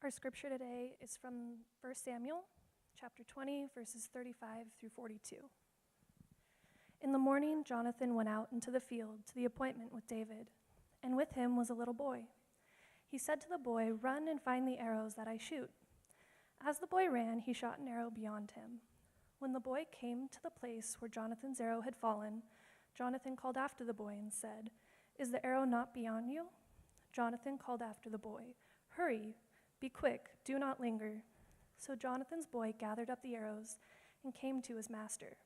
Our scripture today is from 1 Samuel, chapter 20, verses 35 through 42. In the morning, Jonathan went out into the field to the appointment with David, and with him was a little boy. He said to the boy, "Run and find the arrows that I shoot." As the boy ran, he shot an arrow beyond him. When the boy came to the place where Jonathan's arrow had fallen, Jonathan called after the boy and said, "Is the arrow not beyond you?" Jonathan called after the boy, "Hurry, be quick, do not linger." So Jonathan's boy gathered up the arrows and came to his master.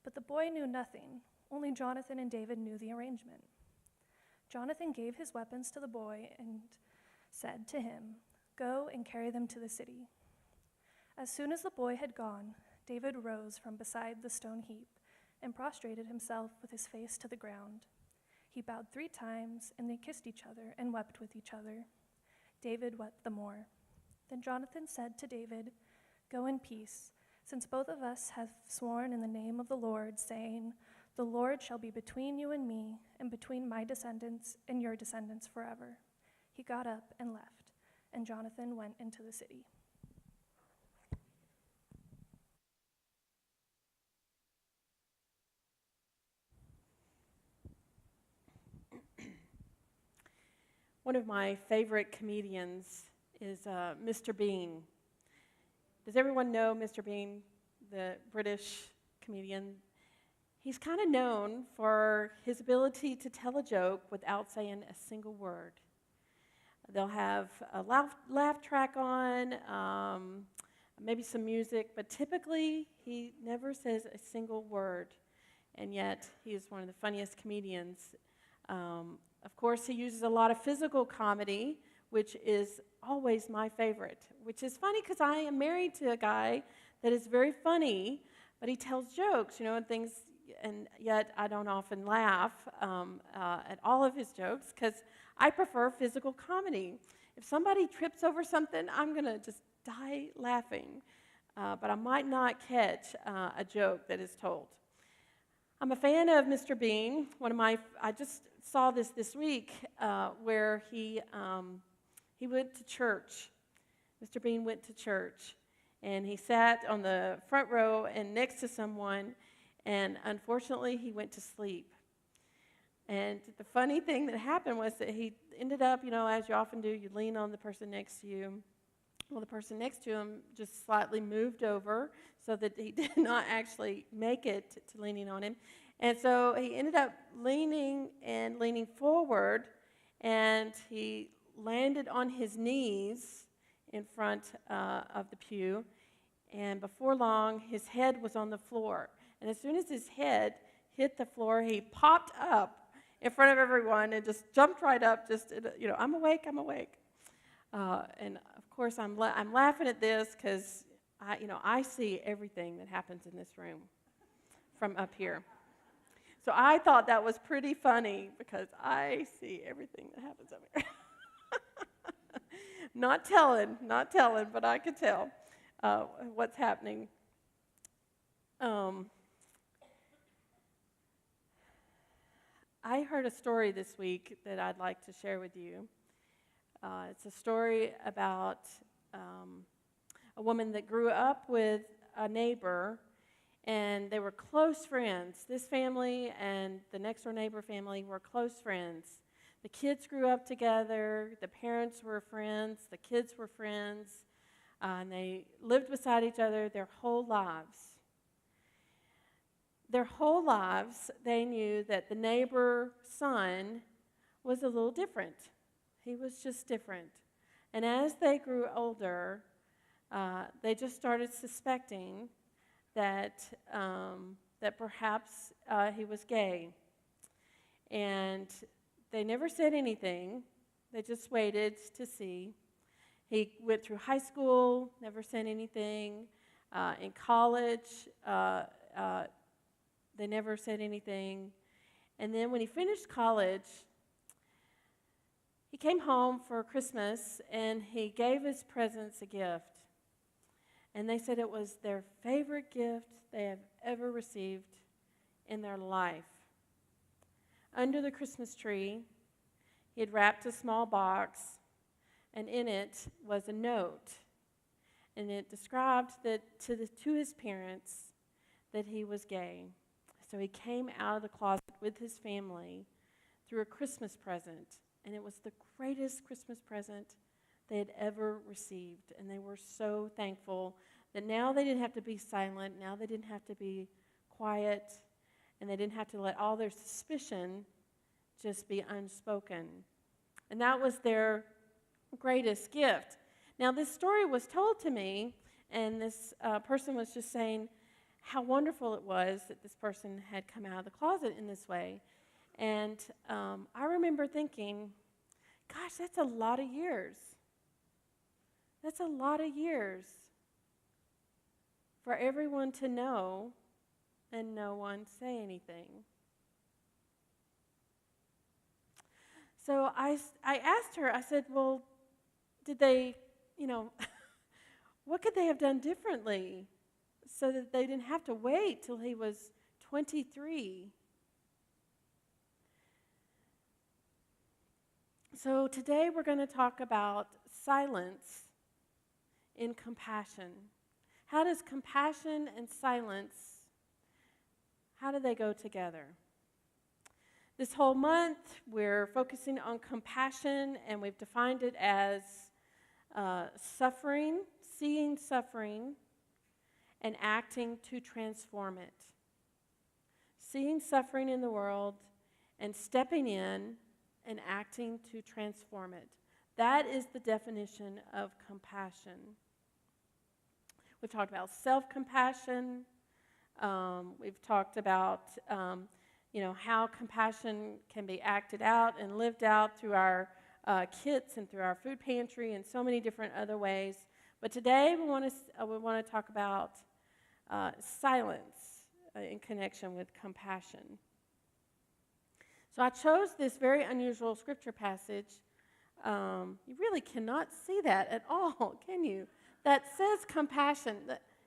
But the boy knew nothing, only Jonathan and David knew the arrangement. Jonathan gave his weapons to the boy and said to him, "Go and carry them to the city." As soon as the boy had gone, David rose from beside the stone heap and prostrated himself with his face to the ground. He bowed 3 times, and they kissed each other and wept with each other. David wept the more. Then Jonathan said to David, "Go in peace, since both of us have sworn in the name of the Lord, saying, 'The Lord shall be between you and me, and between my descendants and your descendants forever.'" He got up and left, and Jonathan went into the city. One of my favorite comedians is Mr. Bean. Does everyone know Mr. Bean, the British comedian? He's kind of known for his ability to tell a joke without saying a single word. They'll have a laugh track on, maybe some music, but typically he never says a single word, and yet he is one of the funniest comedians. Of course, he uses a lot of physical comedy, which is always my favorite, which is funny because I am married to a guy that is very funny, but he tells jokes, and things, and yet I don't often laugh at all of his jokes because I prefer physical comedy. If somebody trips over something, I'm going to just die laughing, but I might not catch a joke that is told. I'm a fan of Mr. Bean. I just saw this week where he went to church. Mr. Bean went to church, and he sat on the front row and next to someone, and unfortunately he went to sleep. And the funny thing that happened was that he ended up, as you often do, you lean on the person next to you. Well, the person next to him just slightly moved over so that he did not actually make it to leaning on him. And so he ended up leaning forward, and he landed on his knees in front of the pew. And before long, his head was on the floor. And as soon as his head hit the floor, he popped up in front of everyone and just jumped right up, I'm awake. And of course, I'm laughing at this because I see everything that happens in this room from up here. So I thought that was pretty funny because I see everything that happens up here. Not telling, but I could tell what's happening. I heard a story this week that I'd like to share with you. It's a story about a woman that grew up with a neighbor, and they were close friends. This family and the next door neighbor family were close friends. The kids grew up together, the parents were friends, the kids were friends, and they lived beside each other their whole lives. Their whole lives, they knew that the neighbor's son was a little different. He was just different. And as they grew older, they just started suspecting that perhaps he was gay. And they never said anything. They just waited to see. He went through high school, never said anything. In college, they never said anything. And then when he finished college, he came home for Christmas, and he gave his presents a gift. And they said it was their favorite gift they have ever received in their life. Under the Christmas tree, he had wrapped a small box, and in it was a note, and it described that to his parents that he was gay. So he came out of the closet with his family through a Christmas present, and it was the greatest Christmas present they had ever received, and they were so thankful that now they didn't have to be silent, now they didn't have to be quiet, and they didn't have to let all their suspicion just be unspoken. And that was their greatest gift. Now, this story was told to me, and this person was just saying how wonderful it was that this person had come out of the closet in this way. And I remember thinking, gosh, that's a lot of years. That's a lot of years for everyone to know and no one say anything. So I asked her, I said, well, did they, what could they have done differently so that they didn't have to wait till he was 23? So today we're going to talk about silence in compassion. How does compassion and silence, how do they go together? This whole month we're focusing on compassion, and we've defined it as suffering, seeing suffering, and acting to transform it. Seeing suffering in the world and stepping in and acting to transform it. That is the definition of compassion. We've talked about self-compassion. We've talked about, how compassion can be acted out and lived out through our kits and through our food pantry and so many different other ways. But today we want to talk about silence in connection with compassion. So I chose this very unusual scripture passage. You really cannot see that at all, can you? That says compassion.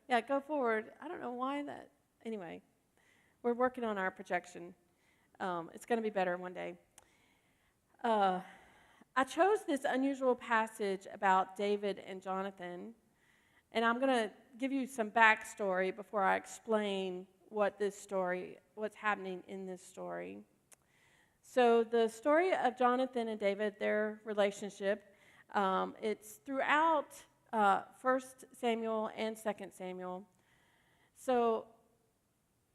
Yeah, go forward. I don't know why that. Anyway, we're working on our projection. It's going to be better one day. I chose this unusual passage about David and Jonathan, and I'm going to give you some backstory before I explain what's happening in this story. So the story of Jonathan and David, their relationship, it's throughout 1 Samuel and 2 Samuel. So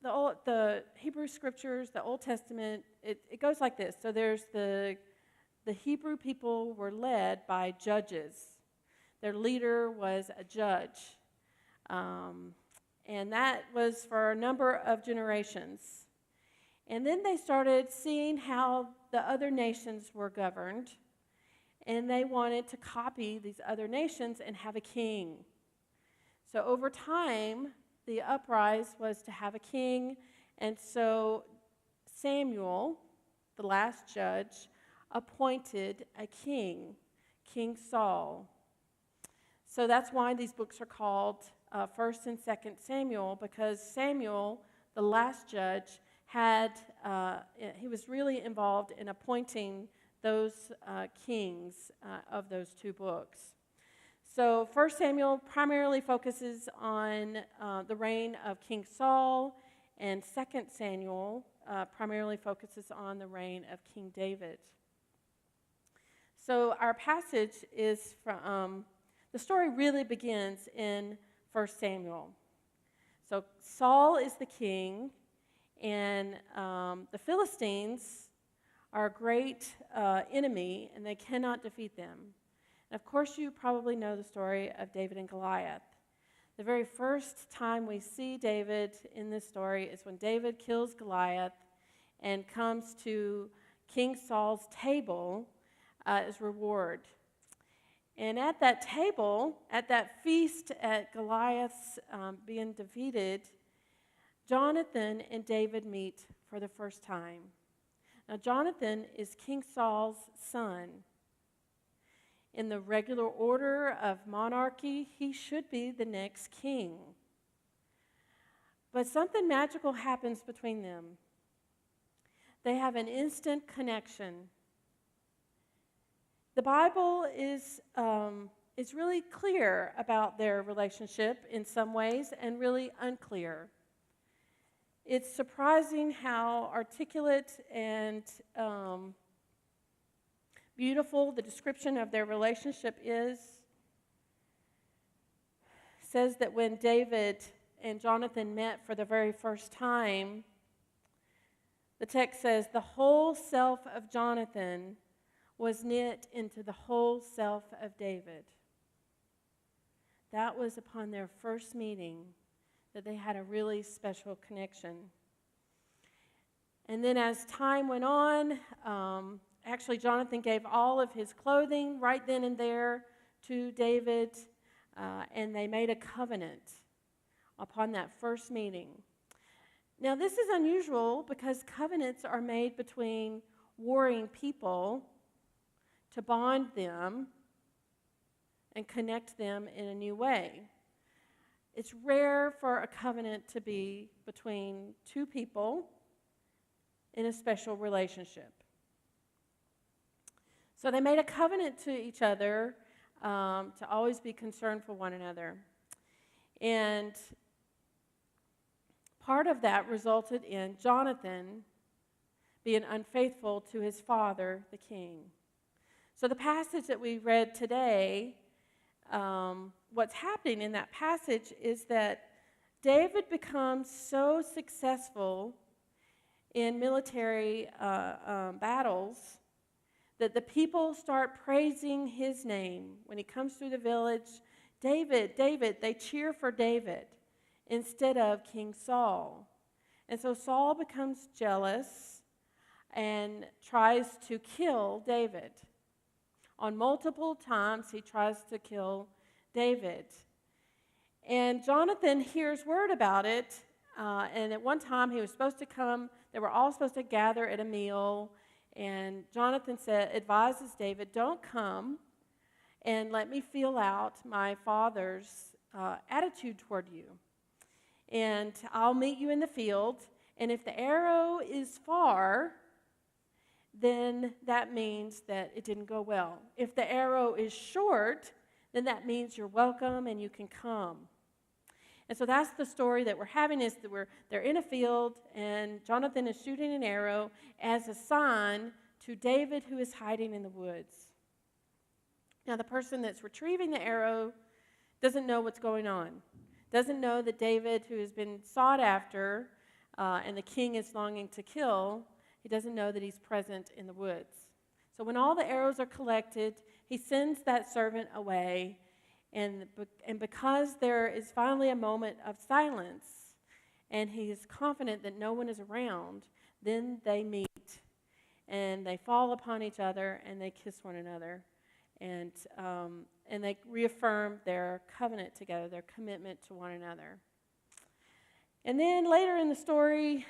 the Hebrew scriptures, the Old Testament, it goes like this. So there's the Hebrew people were led by judges. Their leader was a judge. And that was for a number of generations. And then they started seeing how the other nations were governed, and they wanted to copy these other nations and have a king. So over time, the uprise was to have a king, and so Samuel, the last judge, appointed a king, King Saul. So that's why these books are called 1st and 2nd Samuel, because Samuel, the last judge, he was really involved in appointing those kings of those two books. So 1 Samuel primarily focuses on the reign of King Saul, and 2 Samuel primarily focuses on the reign of King David. So our passage is from, the story really begins in 1 Samuel. So Saul is the king, and the Philistines are a great enemy, and they cannot defeat them. And of course, you probably know the story of David and Goliath. The very first time we see David in this story is when David kills Goliath and comes to King Saul's table as reward. And at that table, at that feast at Goliath's being defeated, Jonathan and David meet for the first time. Now, Jonathan is King Saul's son. In the regular order of monarchy, he should be the next king. But something magical happens between them. They have an instant connection. The Bible is really clear about their relationship in some ways and really unclear. It's surprising how articulate and beautiful the description of their relationship is. It says that when David and Jonathan met for the very first time, the text says, the whole self of Jonathan was knit into the whole self of David. That was upon their first meeting that they had a really special connection. And then as time went on, actually Jonathan gave all of his clothing right then and there to David, and they made a covenant upon that first meeting. Now this is unusual because covenants are made between warring people to bond them and connect them in a new way. It's rare for a covenant to be between two people in a special relationship. So they made a covenant to each other to always be concerned for one another. And part of that resulted in Jonathan being unfaithful to his father, the king. So the passage that we read today, what's happening in that passage is that David becomes so successful in military battles that the people start praising his name. When he comes through the village, David, David, they cheer for David instead of King Saul. And so Saul becomes jealous and tries to kill David. On multiple times, he tries to kill David. And Jonathan hears word about it, and at one time he was supposed to come, they were all supposed to gather at a meal, and Jonathan advises David, don't come and let me feel out my father's attitude toward you. And I'll meet you in the field, and if the arrow is far, then that means that it didn't go well. If the arrow is short, then that means you're welcome and you can come. And so that's the story that we're having, is that they're in a field and Jonathan is shooting an arrow as a sign to David, who is hiding in the woods. Now the person that's retrieving the arrow doesn't know what's going on, doesn't know that David, who has been sought after and the king is longing to kill, he doesn't know that he's present in the woods. So when all the arrows are collected, he sends that servant away, and because there is finally a moment of silence, and he is confident that no one is around, then they meet, and they fall upon each other, and they kiss one another, and they reaffirm their covenant together, their commitment to one another. And then later in the story,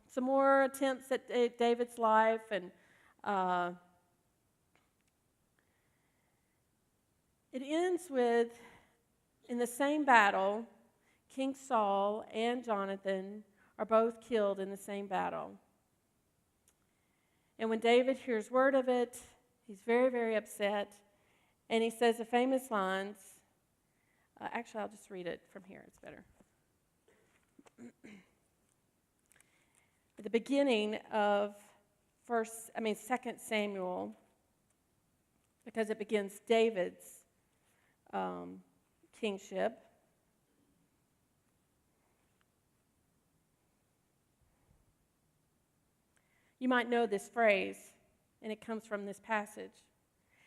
some more attempts at David's life, and it ends with, in the same battle, King Saul and Jonathan are both killed in the same battle. And when David hears word of it, he's very, very upset, and he says the famous lines. Actually, I'll just read it from here. It's better. At the beginning of 2 Samuel, because it begins David's kingship. You might know this phrase, and it comes from this passage.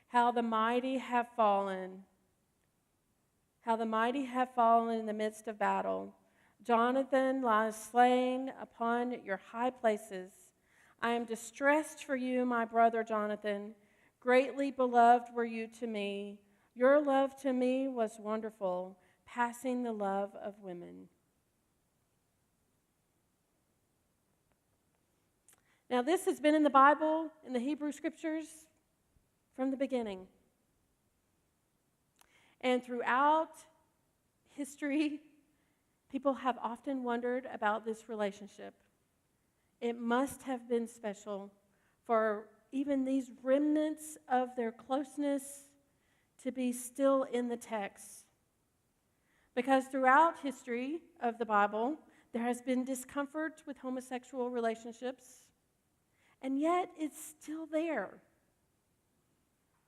How the mighty have fallen. How the mighty have fallen in the midst of battle. Jonathan lies slain upon your high places. I am distressed for you, my brother Jonathan. Greatly beloved were you to me. Your love to me was wonderful, passing the love of women. Now, this has been in the Bible, in the Hebrew Scriptures, from the beginning. And throughout history, people have often wondered about this relationship. It must have been special for even these remnants of their closeness to be still in the text. Because throughout history of the Bible, there has been discomfort with homosexual relationships, and yet it's still there.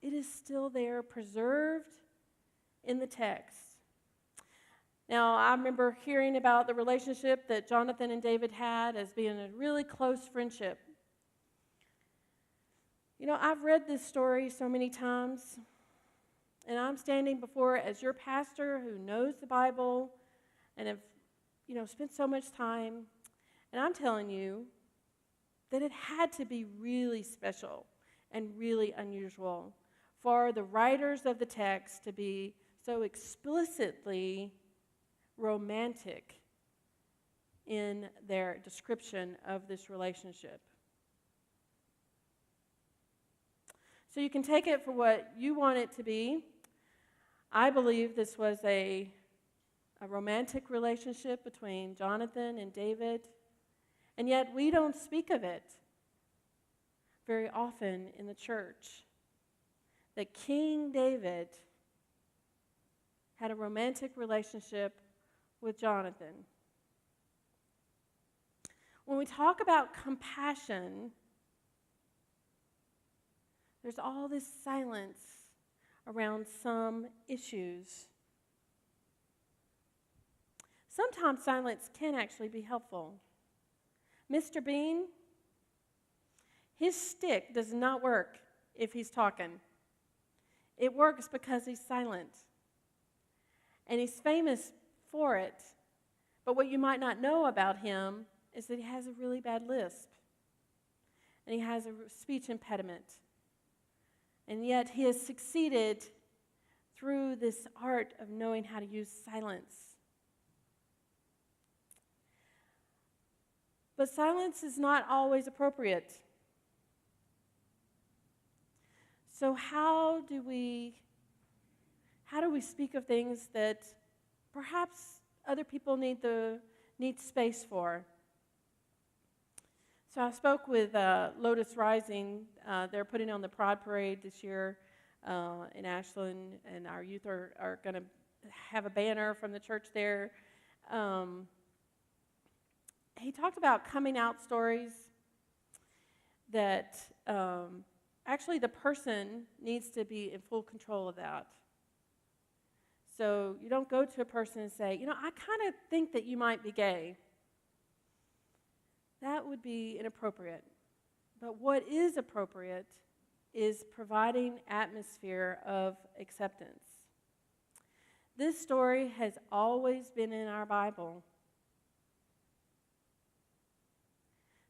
It is still there, preserved in the text. Now, I remember hearing about the relationship that Jonathan and David had as being a really close friendship. You know, I've read this story so many times, and I'm standing before it as your pastor who knows the Bible and have, spent so much time, and I'm telling you that it had to be really special and really unusual for the writers of the text to be so explicitly romantic in their description of this relationship. So you can take it for what you want it to be. I believe this was a romantic relationship between Jonathan and David, and yet we don't speak of it very often in the church. That King David had a romantic relationship with Jonathan. When we talk about compassion, there's all this silence around some issues. Sometimes silence can actually be helpful. Mr. Bean, his stick does not work if he's talking. It works because he's silent. And he's famous for it. But what you might not know about him is that he has a really bad lisp. And he has a speech impediment. And yet he has succeeded through this art of knowing how to use silence. But silence is not always appropriate. So how do we speak of things that perhaps other people need space for? So I spoke with Lotus Rising. They're putting on the Pride Parade this year in Ashland, and our youth are going to have a banner from the church there. He talked about coming out stories that actually the person needs to be in full control of that. So you don't go to a person and say, I kind of think that you might be gay. That would be inappropriate. But what is appropriate is providing atmosphere of acceptance. This story has always been in our Bible.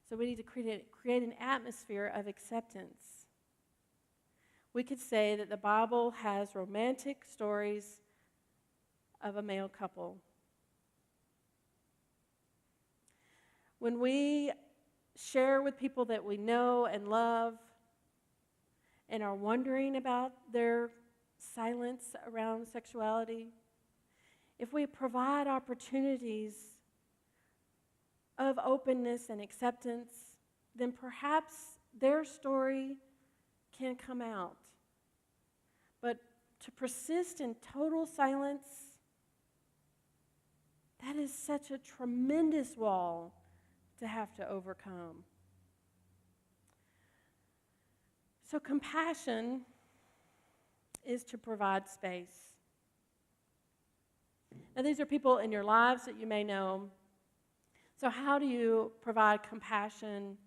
So we need to create an atmosphere of acceptance. We could say that the Bible has romantic stories of a male couple. When we share with people that we know and love and are wondering about their silence around sexuality, if we provide opportunities of openness and acceptance, then perhaps their story can come out. But to persist in total silence, that is such a tremendous wall to have to overcome. So compassion is to provide space. Now, these are people in your lives that you may know. So how do you provide compassion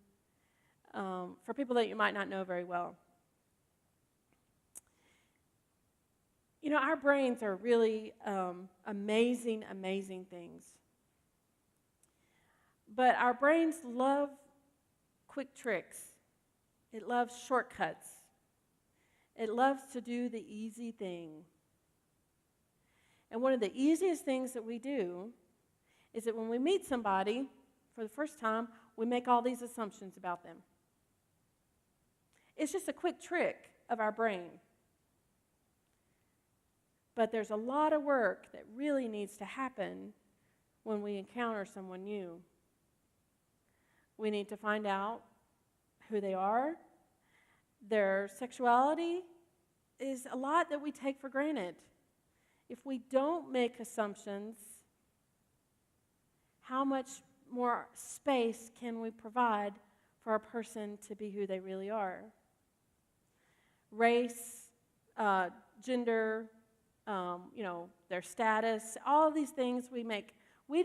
for people that you might not know very well? Our brains are really amazing, amazing things. But our brains love quick tricks. It loves shortcuts. It loves to do the easy thing. And one of the easiest things that we do is that when we meet somebody for the first time, we make all these assumptions about them. It's just a quick trick of our brain. But there's a lot of work that really needs to happen when we encounter someone new. We need to find out who they are, their sexuality is a lot that we take for granted. If we don't make assumptions, how much more space can we provide for a person to be who they really are? Race, gender, their status, all of these things we make. We're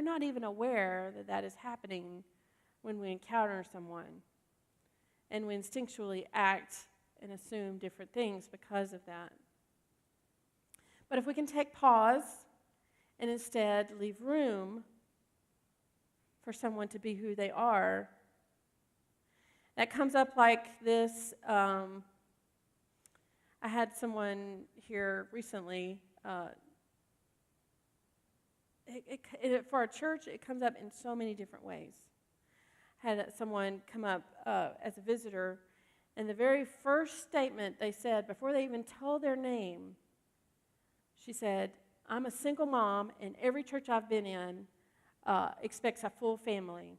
not even aware that that is happening when we encounter someone, and we instinctually act and assume different things because of that. But if we can take pause and instead leave room for someone to be who they are, that comes up like this. I had someone here recently. For our church, it comes up in so many different ways. Had someone come up as a visitor, and the very first statement they said, before they even told their name, she said, "I'm a single mom, and every church I've been in expects a full family.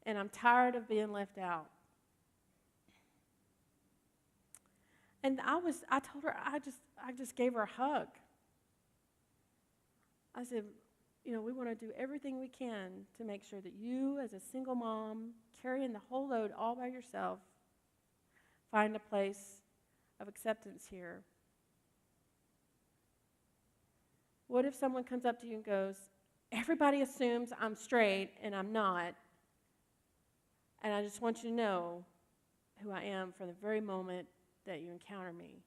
And I'm tired of being left out." And I told her, I just gave her a hug. I said, we want to do everything we can to make sure that you, as a single mom, carrying the whole load all by yourself, find a place of acceptance here. What if someone comes up to you and goes, "Everybody assumes I'm straight and I'm not, and I just want you to know who I am from the very moment that you encounter me"?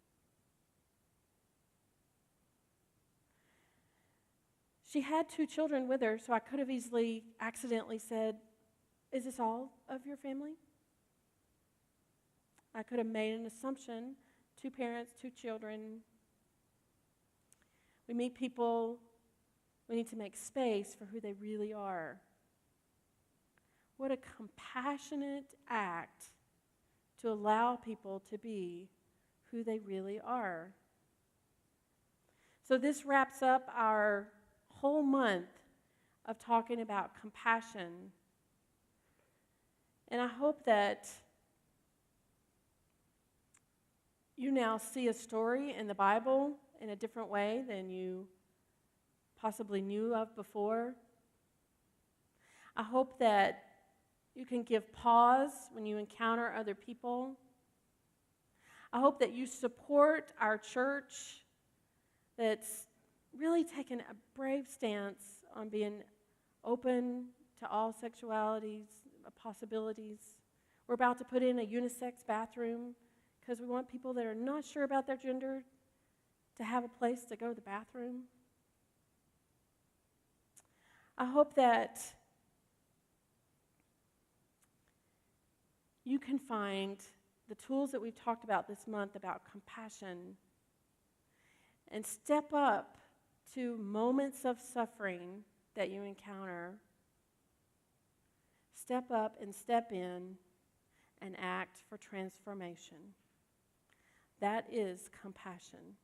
She had 2 children with her, so I could have easily accidentally said, "Is this all of your family?" I could have made an assumption. 2 parents, 2 children. We meet people, we need to make space for who they really are. What a compassionate act to allow people to be who they really are. So this wraps up our whole month of talking about compassion. And I hope that you now see a story in the Bible in a different way than you possibly knew of before. I hope that you can give pause when you encounter other people. I hope that you support our church that's really taken a brave stance on being open to all sexualities, possibilities. We're about to put in a unisex bathroom because we want people that are not sure about their gender to have a place to go to the bathroom. I hope that you can find the tools that we've talked about this month about compassion and step up to moments of suffering that you encounter. Step up and step in and act for transformation. That is compassion.